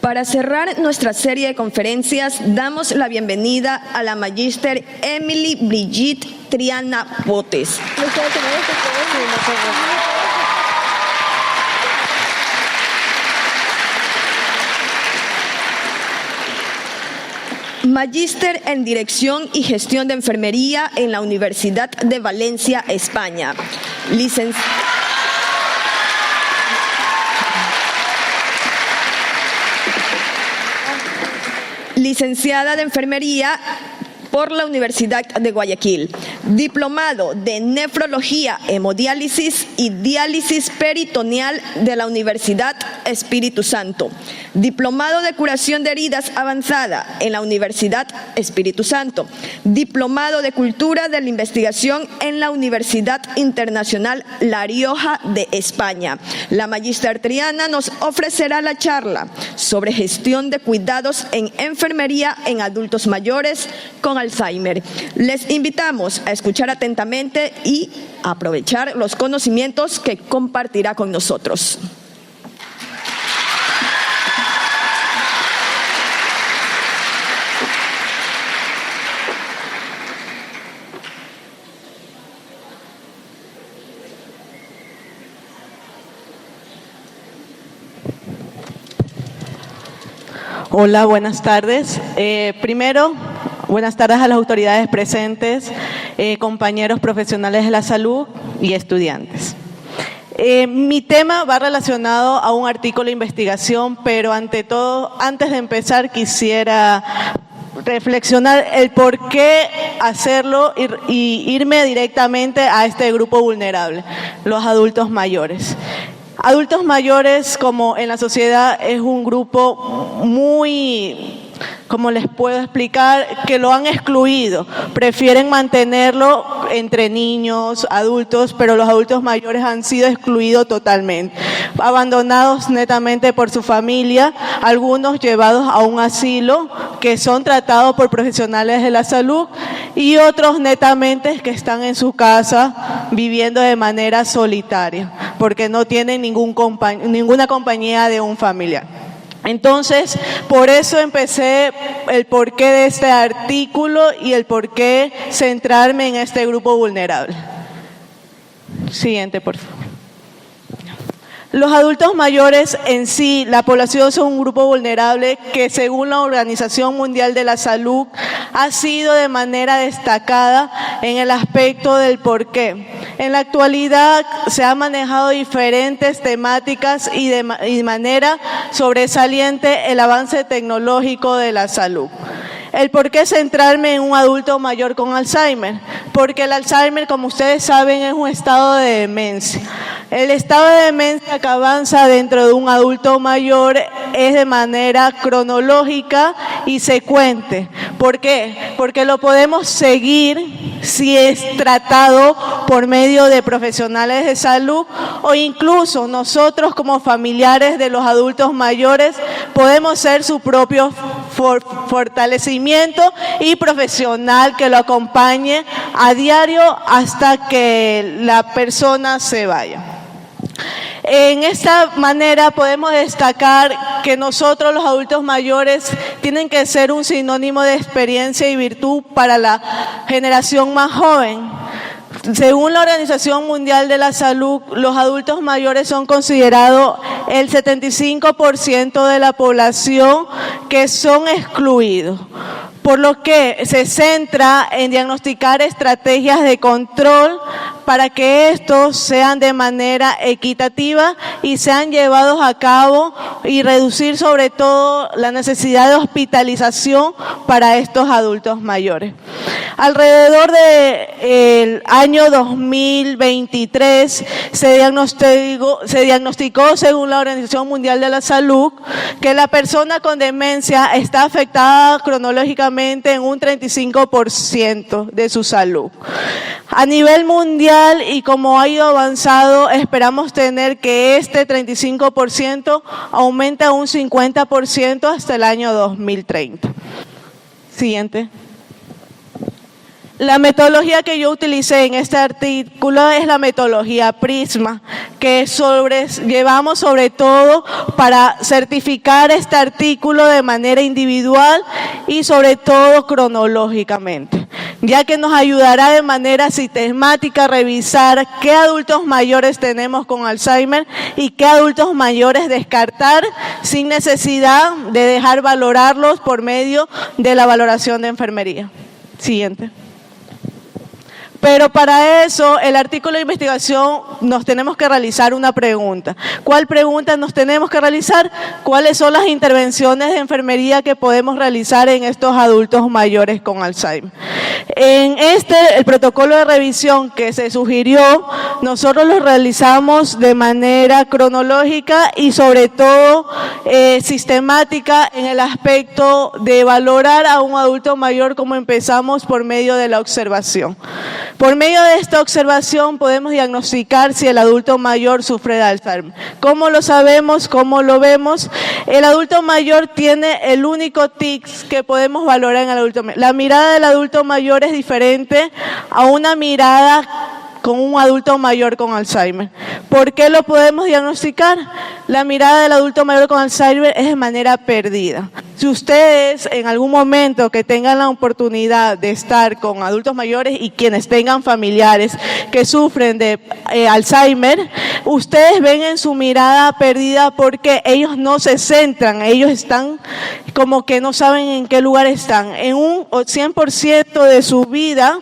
Para cerrar nuestra serie de conferencias, damos la bienvenida a la Magíster Emily Brigitte Triana Botes. Magíster en Dirección y Gestión de Enfermería en la Universidad de Valencia, España. Licenciada de Enfermería por la Universidad de Guayaquil, diplomado de Nefrología, Hemodiálisis y Diálisis Peritoneal de la Universidad Espíritu Santo, diplomado de Curación de Heridas Avanzada en la Universidad Espíritu Santo, diplomado de Cultura de la Investigación en la Universidad Internacional La Rioja de España. La Magíster Triana nos ofrecerá la charla sobre gestión de cuidados en enfermería en adultos mayores con Alzheimer. Les invitamos a escuchar atentamente y aprovechar los conocimientos que compartirá con nosotros. Hola, buenas tardes. Primero, buenas tardes a las autoridades presentes, compañeros profesionales de la salud y estudiantes. Mi tema va relacionado a un artículo de investigación, pero ante todo, antes de empezar, quisiera reflexionar el por qué hacerlo y irme directamente a este grupo vulnerable, los adultos mayores. Adultos mayores, como en la sociedad, es un grupo muy, ¿cómo les puedo explicar?, que lo han excluido. Prefieren mantenerlo entre niños, adultos, pero los adultos mayores han sido excluidos totalmente, abandonados netamente por su familia, algunos llevados a un asilo que son tratados por profesionales de la salud y otros netamente que están en su casa viviendo de manera solitaria porque no tienen ninguna compañía de un familiar. Entonces, por eso empecé el porqué de este artículo y el porqué centrarme en este grupo vulnerable. Siguiente, por favor. Los adultos mayores en sí, la población son un grupo vulnerable que según la Organización Mundial de la Salud ha sido de manera destacada en el aspecto del porqué. En la actualidad se han manejado diferentes temáticas y de manera sobresaliente el avance tecnológico de la salud. ¿El por qué centrarme en un adulto mayor con Alzheimer? Porque el Alzheimer, como ustedes saben, es un estado de demencia. El estado de demencia que avanza dentro de un adulto mayor es de manera cronológica y secuente. ¿Por qué? Porque lo podemos seguir si es tratado por medio de profesionales de salud o incluso nosotros como familiares de los adultos mayores podemos ser su propio fortalecimiento y profesional que lo acompañe a diario hasta que la persona se vaya. En esta manera podemos destacar que nosotros los adultos mayores tienen que ser un sinónimo de experiencia y virtud para la generación más joven. Según la Organización Mundial de la Salud, los adultos mayores son considerados el 75% de la población que son excluidos, por lo que se centra en diagnosticar estrategias de control para que estos sean de manera equitativa y sean llevados a cabo y reducir sobre todo la necesidad de hospitalización para estos adultos mayores. Alrededor del año 2023 se diagnosticó según la Organización Mundial de la Salud que la persona con demencia está afectada cronológicamente en un 35% de su salud. A nivel mundial y como ha ido avanzado, esperamos tener que este 35% aumente a un 50% hasta el año 2030. Siguiente. La metodología que yo utilicé en este artículo es la metodología Prisma, que llevamos sobre todo para certificar este artículo de manera individual y sobre todo cronológicamente, ya que nos ayudará de manera sistemática a revisar qué adultos mayores tenemos con Alzheimer y qué adultos mayores descartar sin necesidad de dejar valorarlos por medio de la valoración de enfermería. Siguiente. Pero para eso, el artículo de investigación nos tenemos que realizar una pregunta. ¿Cuál pregunta nos tenemos que realizar? ¿Cuáles son las intervenciones de enfermería que podemos realizar en estos adultos mayores con Alzheimer? En el protocolo de revisión que se sugirió, nosotros lo realizamos de manera cronológica y sobre todo sistemática en el aspecto de valorar a un adulto mayor como empezamos por medio de la observación. Por medio de esta observación podemos diagnosticar si el adulto mayor sufre de Alzheimer. ¿Cómo lo sabemos? ¿Cómo lo vemos? El adulto mayor tiene el único tic que podemos valorar en el adulto mayor. La mirada del adulto mayor es diferente a una mirada con un adulto mayor con Alzheimer. ¿Por qué lo podemos diagnosticar? La mirada del adulto mayor con Alzheimer es de manera perdida. Si ustedes en algún momento que tengan la oportunidad de estar con adultos mayores y quienes tengan familiares que sufren de Alzheimer, ustedes ven en su mirada perdida porque ellos no se centran, ellos están como que no saben en qué lugar están. En un 100% de su vida,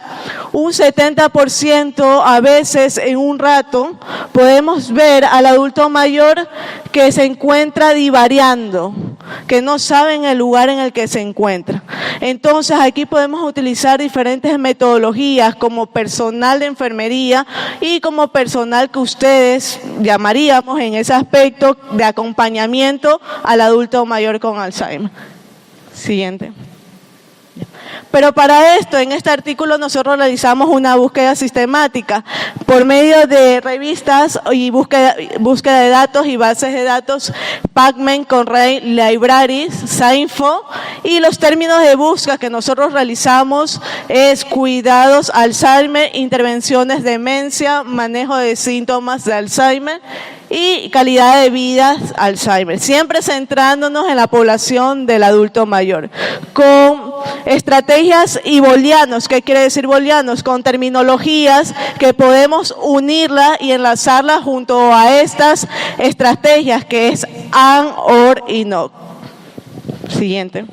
un 70% a veces en un rato, podemos ver al adulto mayor que se encuentra divariando, que no saben el lugar en el que se encuentra. Entonces aquí podemos utilizar diferentes metodologías como personal de enfermería y como personal que ustedes llamaríamos en ese aspecto de acompañamiento al adulto mayor con Alzheimer. Siguiente. Pero para esto, en este artículo nosotros realizamos una búsqueda sistemática por medio de revistas y búsqueda de datos y bases de datos, PacMen, Conray, Libraries, Sainfo, y los términos de búsqueda que nosotros realizamos es cuidados Alzheimer, intervenciones demencia, manejo de síntomas de Alzheimer y calidad de vida Alzheimer, siempre centrándonos en la población del adulto mayor, con estrategias y booleanos. ¿Qué quiere decir booleanos? Con terminologías que podemos unirla y enlazarla junto a estas estrategias que es AND, OR y NOT. Siguiente.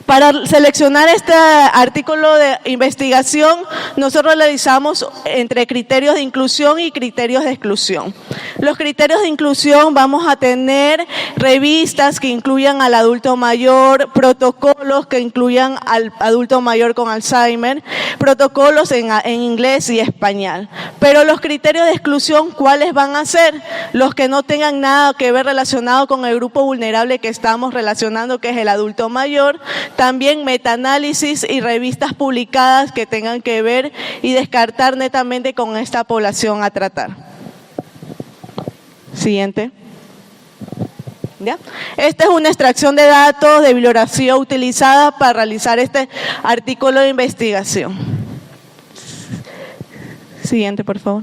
Para seleccionar este artículo de investigación, nosotros realizamos entre criterios de inclusión y criterios de exclusión. Los criterios de inclusión vamos a tener revistas que incluyan al adulto mayor, protocolos que incluyan al adulto mayor con Alzheimer, protocolos en inglés y español. Pero los criterios de exclusión, ¿cuáles van a ser? Los que no tengan nada que ver relacionado con el grupo vulnerable que estamos relacionando, que es el adulto mayor. También metaanálisis y revistas publicadas que tengan que ver y descartar netamente con esta población a tratar. Siguiente. ¿Ya? Esta es una extracción de datos de bibliografía utilizada para realizar este artículo de investigación. Siguiente, por favor.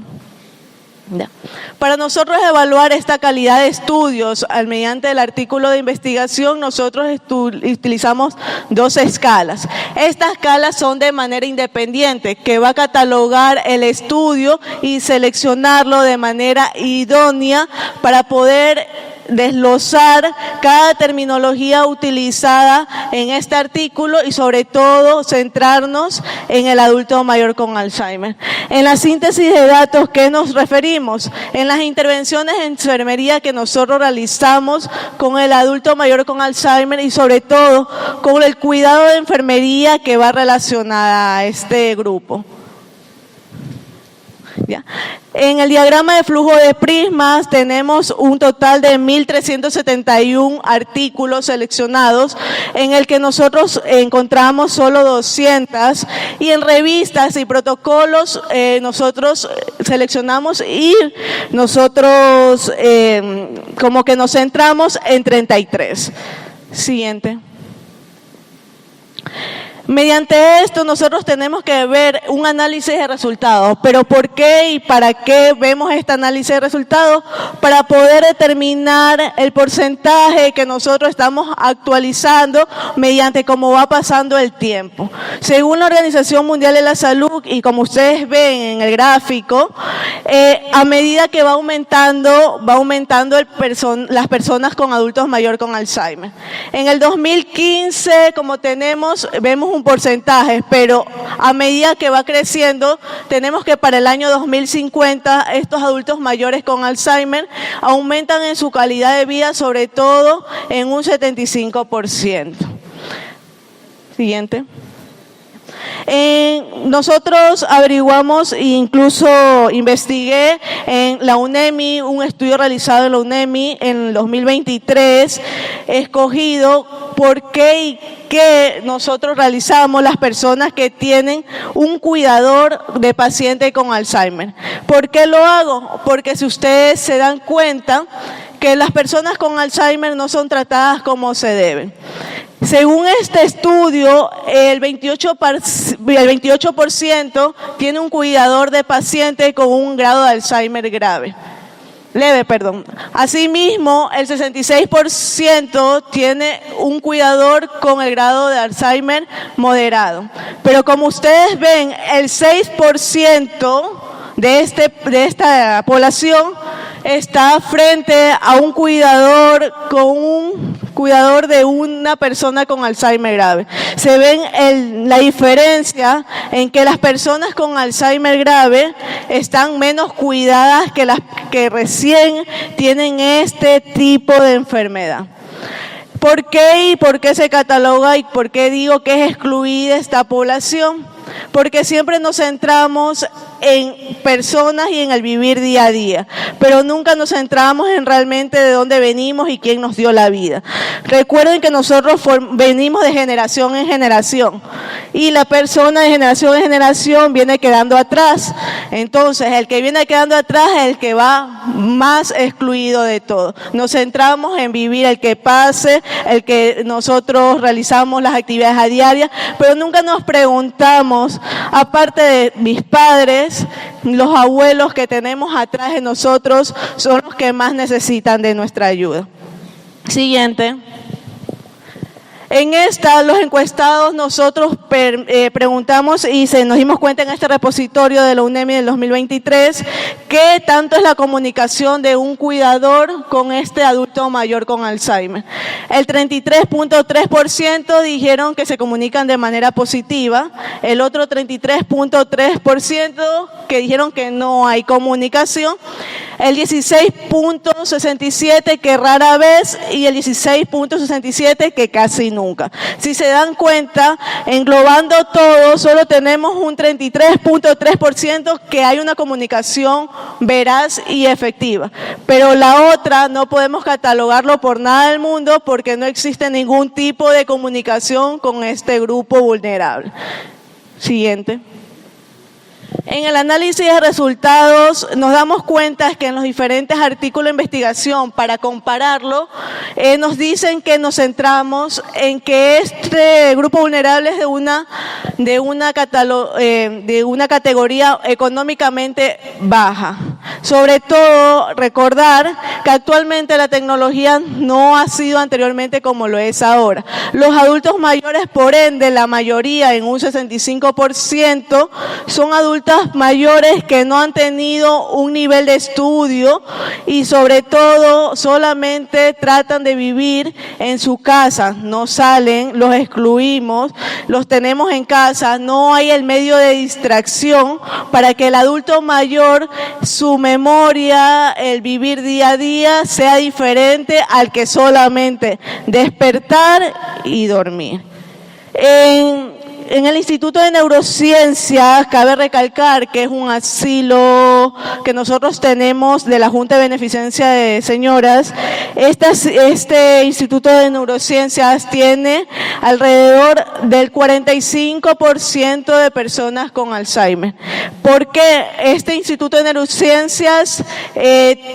Ya. Para nosotros evaluar esta calidad de estudios mediante el artículo de investigación, nosotros utilizamos dos escalas. Estas escalas son de manera independiente, que va a catalogar el estudio y seleccionarlo de manera idónea para poder desglosar cada terminología utilizada en este artículo y sobre todo centrarnos en el adulto mayor con Alzheimer. En la síntesis de datos, ¿qué nos referimos? En las intervenciones en enfermería que nosotros realizamos con el adulto mayor con Alzheimer y sobre todo con el cuidado de enfermería que va relacionada a este grupo. ¿Ya? En el diagrama de flujo de prismas tenemos un total de 1.371 artículos seleccionados, en el que nosotros encontramos solo 200, y en revistas y protocolos nosotros seleccionamos y nosotros como que nos centramos en 33. Siguiente. Mediante esto nosotros tenemos que ver un análisis de resultados. ¿Pero por qué y para qué vemos este análisis de resultados? Para poder determinar el porcentaje que nosotros estamos actualizando mediante cómo va pasando el tiempo. Según la Organización Mundial de la Salud, y como ustedes ven en el gráfico, a medida que va aumentando las personas con adultos mayores con Alzheimer. En el 2015, como vemos un porcentaje, pero a medida que va creciendo, tenemos que para el año 2050 estos adultos mayores con Alzheimer aumentan en su calidad de vida, sobre todo en un 75%. Siguiente. Nosotros averiguamos e incluso investigué en la UNEMI, un estudio realizado en la UNEMI en 2023, escogido por qué y qué nosotros realizamos las personas que tienen un cuidador de paciente con Alzheimer. ¿Por qué lo hago? Porque si ustedes se dan cuenta que las personas con Alzheimer no son tratadas como se deben. Según este estudio, el 28% tiene un cuidador de paciente con un grado de Alzheimer leve. Asimismo, el 66% tiene un cuidador con el grado de Alzheimer moderado. Pero como ustedes ven, el 6% de esta población está frente a un cuidador de una persona con Alzheimer grave. Se ven la diferencia en que las personas con Alzheimer grave están menos cuidadas que las que recién tienen este tipo de enfermedad. ¿Por qué y por qué se cataloga y por qué digo que es excluida esta población? Porque siempre nos centramos en personas y en el vivir día a día, pero nunca nos centramos en realmente de dónde venimos y quién nos dio la vida. Recuerden que nosotros venimos de generación en generación y la persona de generación en generación viene quedando atrás. Entonces, el que viene quedando atrás es el que va más excluido de todo. Nos centramos en vivir el que pase, el que nosotros realizamos las actividades a diaria, pero nunca nos preguntamos, aparte de mis padres, los abuelos que tenemos atrás de nosotros son los que más necesitan de nuestra ayuda. Siguiente. En los encuestados nosotros preguntamos y nos dimos cuenta en este repositorio de la UNEMI del 2023 qué tanto es la comunicación de un cuidador con este adulto mayor con Alzheimer. El 33.3% dijeron que se comunican de manera positiva, el otro 33.3% que dijeron que no hay comunicación, el 16.67% que rara vez y el 16.67% que casi nunca. Si se dan cuenta, englobando todo, solo tenemos un 33.3% que hay una comunicación veraz y efectiva. Pero la otra no podemos catalogarlo por nada del mundo porque no existe ningún tipo de comunicación con este grupo vulnerable. Siguiente. En el análisis de resultados nos damos cuenta que en los diferentes artículos de investigación, para compararlo, nos dicen que nos centramos en que este grupo vulnerable es de una categoría económicamente baja. Sobre todo, recordar que actualmente la tecnología no ha sido anteriormente como lo es ahora. Los adultos mayores, por ende, la mayoría, en un 65%, son adultos mayores que no han tenido un nivel de estudio y sobre todo solamente tratan de vivir en su casa, no salen, los excluimos, los tenemos en casa, no hay el medio de distracción para que el adulto mayor, su memoria, el vivir día a día sea diferente al que solamente despertar y dormir. En el Instituto de Neurociencias, cabe recalcar que es un asilo que nosotros tenemos de la Junta de Beneficencia de Señoras. Este Instituto de Neurociencias tiene alrededor del 45% de personas con Alzheimer. Porque este Instituto de Neurociencias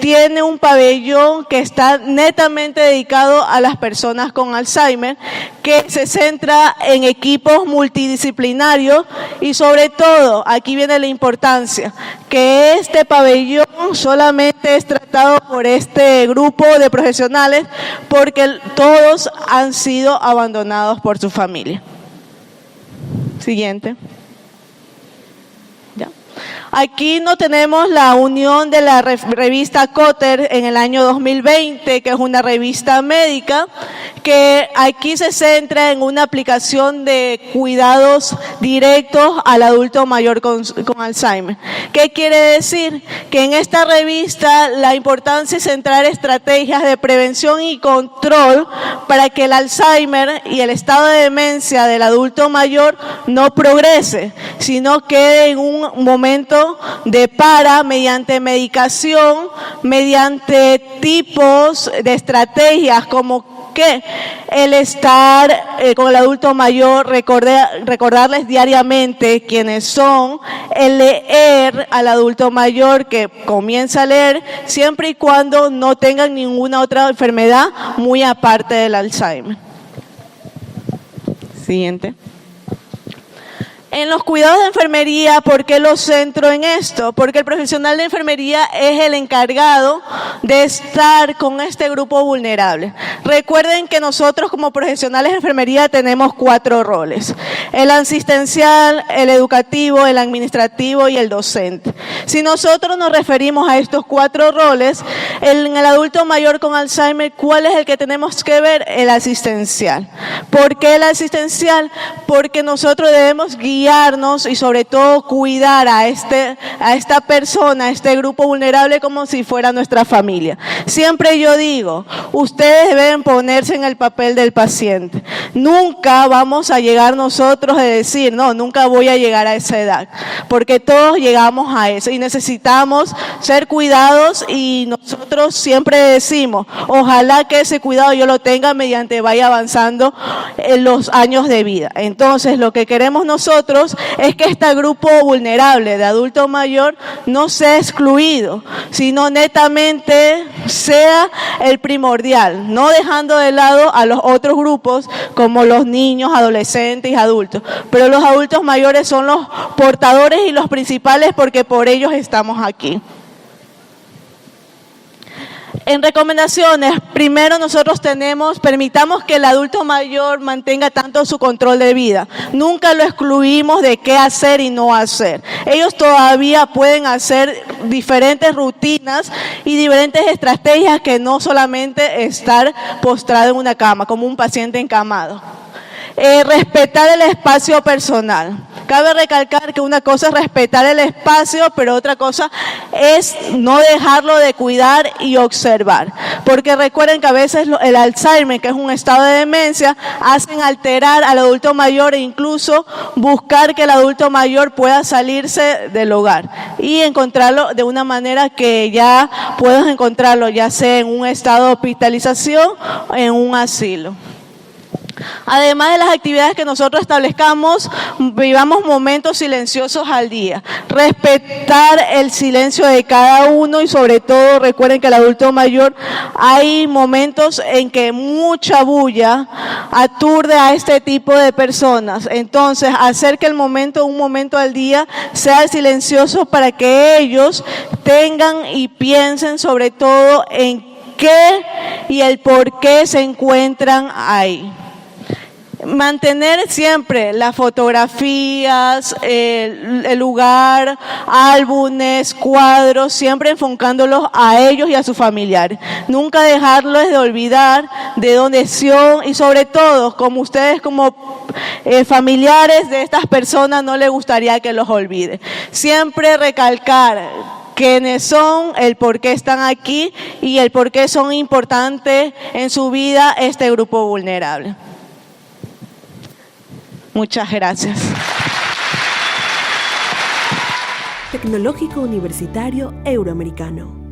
tiene un pabellón que está netamente dedicado a las personas con Alzheimer, que se centra en equipos multidisciplinarios multidisciplinario y sobre todo, aquí viene la importancia, que este pabellón solamente es tratado por este grupo de profesionales porque todos han sido abandonados por su familia. Siguiente. Ya. Aquí no tenemos la unión de la revista Cotter en el año 2020, que es una revista médica, que aquí se centra en una aplicación de cuidados directos al adulto mayor con Alzheimer. ¿Qué quiere decir? Que en esta revista la importancia es centrar estrategias de prevención y control para que el Alzheimer y el estado de demencia del adulto mayor no progrese, sino quede en un momento de para mediante medicación, mediante tipos de estrategias como que el estar con el adulto mayor, recordarles diariamente quiénes son, el leer al adulto mayor que comienza a leer siempre y cuando no tengan ninguna otra enfermedad muy aparte del Alzheimer. Siguiente. En los cuidados de enfermería, ¿por qué los centro en esto? Porque el profesional de enfermería es el encargado de estar con este grupo vulnerable. Recuerden que nosotros como profesionales de enfermería tenemos 4 roles: el asistencial, el educativo, el administrativo y el docente. Si nosotros nos referimos a estos 4 roles, en el adulto mayor con Alzheimer, ¿cuál es el que tenemos que ver? El asistencial. ¿Por qué el asistencial? Porque nosotros debemos guiarnos y sobre todo cuidar a esta persona, a este grupo vulnerable como si fuera nuestra familia. Siempre yo digo, ustedes deben ponerse en el papel del paciente. Nunca vamos a llegar nosotros a decir, no, nunca voy a llegar a esa edad, porque todos llegamos a eso y necesitamos ser cuidados y nosotros siempre decimos, ojalá que ese cuidado yo lo tenga mediante vaya avanzando en los años de vida. Entonces, lo que queremos nosotros es que este grupo vulnerable de adulto mayor no sea excluido, sino netamente sea el primordial, no dejando de lado a los otros grupos como los niños, adolescentes y adultos. Pero los adultos mayores son los portadores y los principales porque por ellos estamos aquí. En recomendaciones, primero nosotros permitamos que el adulto mayor mantenga tanto su control de vida. Nunca lo excluimos de qué hacer y no hacer. Ellos todavía pueden hacer diferentes rutinas y diferentes estrategias que no solamente estar postrado en una cama, como un paciente encamado. Respetar el espacio personal. Cabe recalcar que una cosa es respetar el espacio, pero otra cosa es no dejarlo de cuidar y observar. Porque recuerden que a veces el Alzheimer, que es un estado de demencia, hacen alterar al adulto mayor e incluso buscar que el adulto mayor pueda salirse del hogar y encontrarlo de una manera que ya puedas encontrarlo, ya sea en un estado de hospitalización o en un asilo. Además de las actividades que nosotros establezcamos, vivamos momentos silenciosos al día. Respetar el silencio de cada uno y sobre todo recuerden que el adulto mayor hay momentos en que mucha bulla aturde a este tipo de personas. Entonces, hacer que un momento al día sea silencioso para que ellos tengan y piensen sobre todo en qué y el por qué se encuentran ahí. Mantener siempre las fotografías, el lugar, álbumes, cuadros, siempre enfocándolos a ellos y a sus familiares. Nunca dejarlos de olvidar de dónde son y sobre todo, como ustedes como familiares de estas personas no les gustaría que los olvide. Siempre recalcar quiénes son, el por qué están aquí y el por qué son importantes en su vida este grupo vulnerable. Muchas gracias. Tecnológico Universitario Euroamericano.